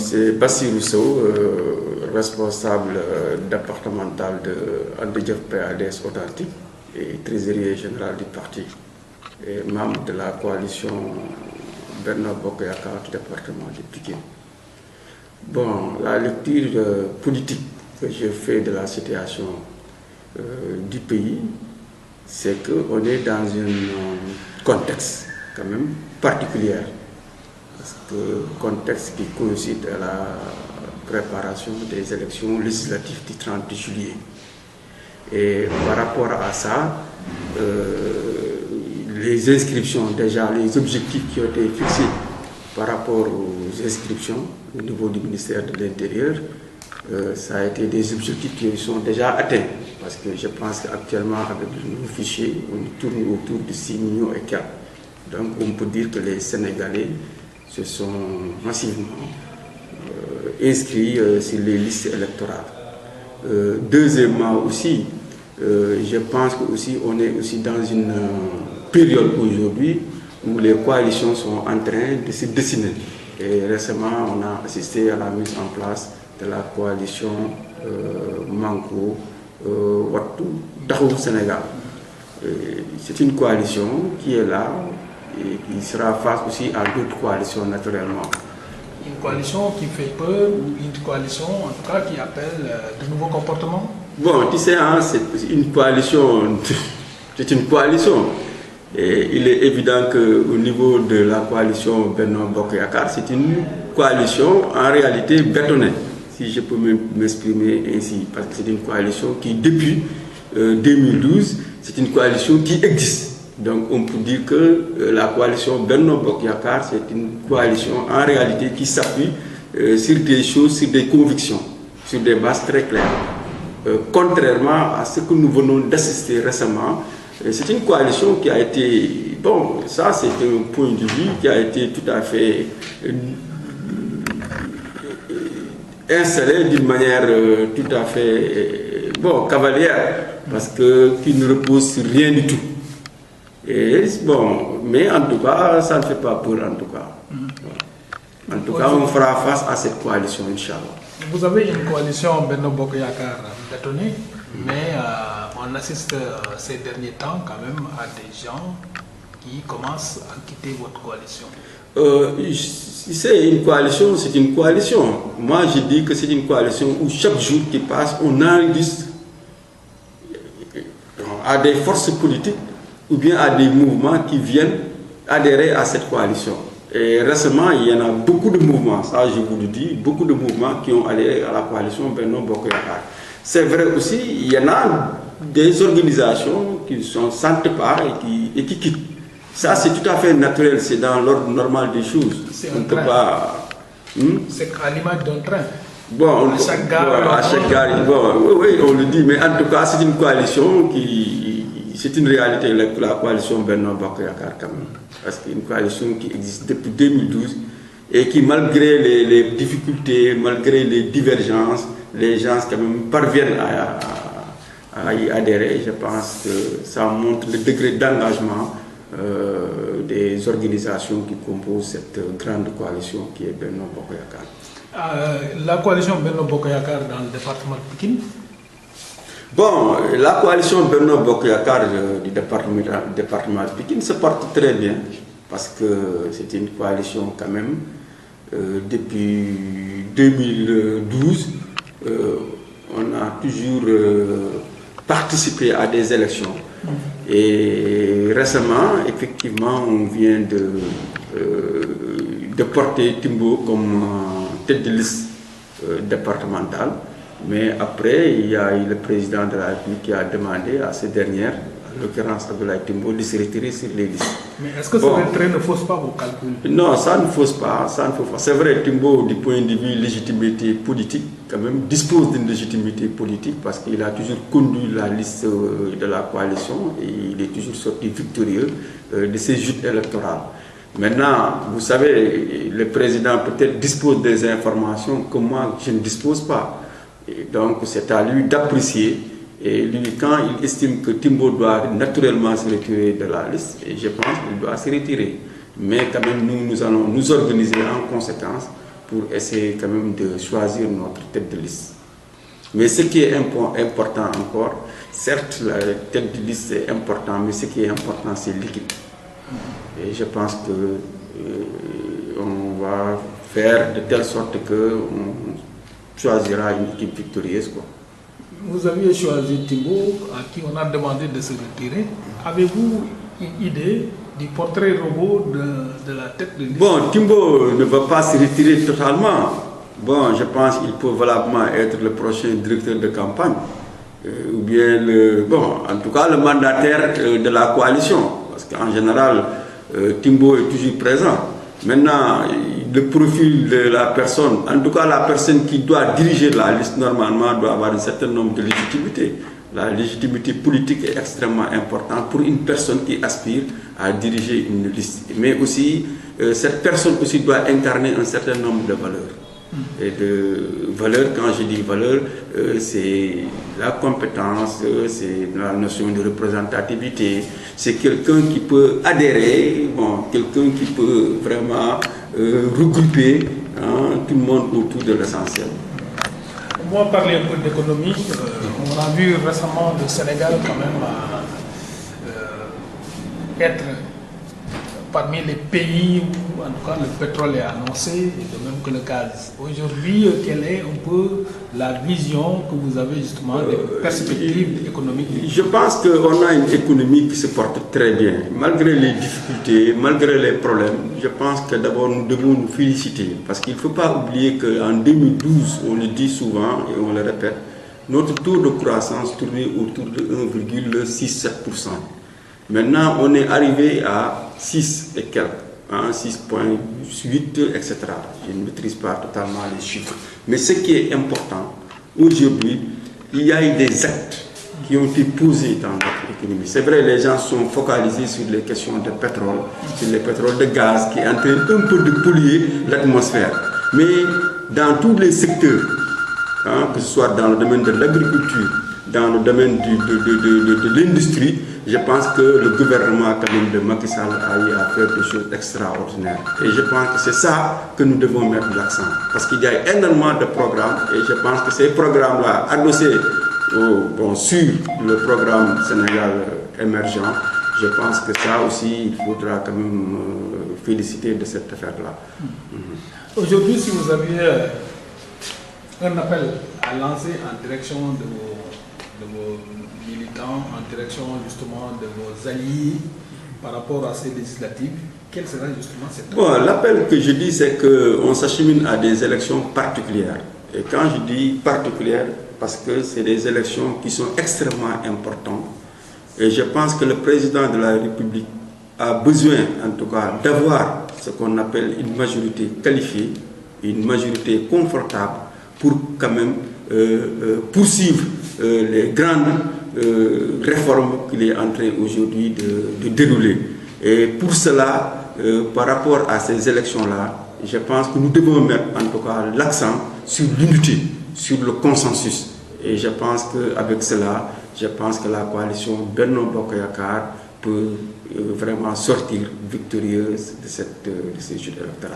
c'est Bassirou Sow, responsable départemental de Andejef PADS Authentique et trésorier général du parti et membre de la coalition Benno Bokk Yakaar du département de Pikine. Bon, la lecture politique que je fais de la situation du pays, c'est qu'on est dans un contexte quand même particulier. Parce que contexte qui coïncide à la préparation des élections législatives du 30 juillet. Et par rapport à ça, les inscriptions, déjà les objectifs qui ont été fixés par rapport aux inscriptions au niveau du ministère de l'Intérieur, ça a été des objectifs qui sont déjà atteints. Parce que je pense qu'actuellement, avec le nouveau fichier, on tourne autour de 6 millions et quelques. Donc on peut dire que les Sénégalais se sont massivement inscrits sur les listes électorales. Deuxièmement aussi, je pense qu'on est aussi dans une période aujourd'hui où les coalitions sont en train de se dessiner. Et récemment, on a assisté à la mise en place de la coalition Manko Wattu Taxawu Sénégal. C'est une coalition qui est là et qui sera face aussi à d'autres coalitions naturellement. Une coalition qui fait peur ou une coalition en tout cas qui appelle de nouveaux comportements? Bon, tu sais, hein, c'est une coalition, c'est une coalition. Et il est évident qu'au niveau de la coalition Benno Bokk Yakaar, c'est une coalition en réalité bétonnée, si je peux m'exprimer ainsi, parce que c'est une coalition qui, depuis 2012, c'est une coalition qui existe. Donc on peut dire que la coalition Benno Bokk Yakaar, c'est une coalition en réalité qui s'appuie sur des choses, sur des convictions, sur des bases très claires. Contrairement à ce que nous venons d'assister récemment, c'est une coalition qui a été, bon, ça c'est un point de vue qui a été tout à fait installé d'une manière tout à fait, bon, cavalière, parce que qui ne repose sur rien du tout. Et bon, mais en tout cas, ça ne fait pas peur en tout cas. En tout cas, on fera face à cette coalition, Inch'Allah. Vous avez une coalition Benno Bokk Yakaar bétonnée, mais on assiste ces derniers temps quand même à des gens qui commencent à quitter votre coalition. C'est une coalition, c'est une coalition. Moi, je dis que c'est une coalition où chaque jour qui passe, on enregistre à des forces politiques ou bien à des mouvements qui viennent adhérer à cette coalition. Et récemment, il y en a beaucoup de mouvements, ça je vous le dis, beaucoup de mouvements qui ont adhéré à la coalition Benno Bokk Yakaar. C'est vrai aussi, il y en a des organisations qui ne s'en sentent pas et qui quittent. Ça, c'est tout à fait naturel, c'est dans l'ordre normal des choses. C'est un train. C'est à l'image d'un train. Bon, à chaque gare, bon, oui, on le dit, mais en tout cas, c'est une coalition qui... C'est une réalité, la coalition Benno Bokk Yakaar quand même. Parce que c'est une coalition qui existe depuis 2012 et qui, malgré les difficultés, malgré les divergences, les gens quand même parviennent à y adhérer. Je pense que ça montre le degré d'engagement des organisations qui composent cette grande coalition qui est Benno Bokk Yakaar. La coalition Benno Bokk Yakaar dans le département de Pikine? Bon, la coalition Benno Bokk Yakaar du département de Pikine se porte très bien parce que c'est une coalition quand même depuis 2012. On a toujours participé à des élections. Et récemment, effectivement, on vient de porter Timbo comme tête de liste départementale. Mais après, il y a eu le président de la République qui a demandé à ces dernières, en l'occurrence Abdoulaye Timbo, de se retirer sur les listes. Mais est-ce que ce retrait ne fausse pas vos calculs? Non, ça ne fausse pas. C'est vrai, Timbo, du point de vue légitimité politique, quand même, dispose d'une légitimité politique parce qu'il a toujours conduit la liste de la coalition et il est toujours sorti victorieux de ces joutes électorales. Maintenant, vous savez, le président peut-être dispose des informations que moi, je ne dispose pas. Et donc, c'est à lui d'apprécier. Et lui, quand il estime que Timbo doit naturellement se retirer de la liste, et je pense qu'il doit se retirer. Mais quand même, nous allons nous organiser en conséquence pour essayer quand même de choisir notre tête de liste. Mais ce qui est important encore, certes la tête de liste est important, mais ce qui est important c'est l'équipe. Et je pense que on va faire de telle sorte qu'on choisira une équipe victorieuse, quoi. Vous aviez choisi Timbo, à qui on a demandé de se retirer. Avez-vous une idée du portrait robot de la tête de liste? Bon, Timbo ne va pas se retirer totalement. Bon, je pense qu'il peut valablement être le prochain directeur de campagne. Ou bien, en tout cas, le mandataire de la coalition. Parce qu'en général, Timbo est toujours présent. Maintenant, le profil de la personne, en tout cas la personne qui doit diriger la liste, normalement, doit avoir un certain nombre de légitimité. La légitimité politique est extrêmement importante pour une personne qui aspire à diriger une liste. Mais aussi, cette personne aussi doit incarner un certain nombre de valeurs. Et de valeurs, quand je dis valeurs, c'est la compétence, c'est la notion de représentativité, c'est quelqu'un qui peut adhérer, quelqu'un qui peut vraiment regrouper tout le monde autour de l'essentiel. On va parler un peu d'économie. On a vu récemment le Sénégal quand même être parmi les pays où en tout cas le pétrole est annoncé, et de même que le gaz. Aujourd'hui, quelle est un peu la vision que vous avez justement des perspectives économiques? Je pense qu'on a une économie qui se porte très bien. Malgré les difficultés, malgré les problèmes, je pense que d'abord nous devons nous féliciter. Parce qu'il ne faut pas oublier qu'en 2012, on le dit souvent et on le répète, notre taux de croissance tournait autour de 1,67%. Maintenant, on est arrivé à 6 et quelques, 6,8, etc. Je ne maîtrise pas totalement les chiffres. Mais ce qui est important, aujourd'hui, il y a eu des actes qui ont été posés dans notre économie. C'est vrai, les gens sont focalisés sur les questions de pétrole, sur les pétroles de gaz, qui est en train un peu de polluer l'atmosphère. Mais dans tous les secteurs, que ce soit dans le domaine de l'agriculture, dans le domaine de l'industrie, je pense que le gouvernement quand même de Macky Sall a eu à faire des choses extraordinaires. Et je pense que c'est ça que nous devons mettre l'accent. Parce qu'il y a énormément de programmes et je pense que ces programmes-là, adossés sur le programme Sénégal émergent, je pense que ça aussi, il faudra quand même féliciter de cette affaire-là. Aujourd'hui, si vous aviez un appel à lancer en direction de vos militants, en direction justement de vos alliés par rapport à ces législatives, quel sera justement cet appel? Bon, l'appel que je dis, c'est qu'on s'achemine à des élections particulières. Et quand je dis particulières, parce que c'est des élections qui sont extrêmement importantes. Et je pense que le président de la République a besoin, en tout cas, d'avoir ce qu'on appelle une majorité qualifiée, une majorité confortable pour quand même poursuivre les grandes réformes qu'il est en train aujourd'hui de dérouler. Et pour cela, par rapport à ces élections-là, je pense que nous devons mettre en tout cas l'accent sur l'unité, sur le consensus. Et je pense qu'avec cela, je pense que la coalition Benno Bokk Yakaar peut vraiment sortir victorieuse de ces jeux électoraux.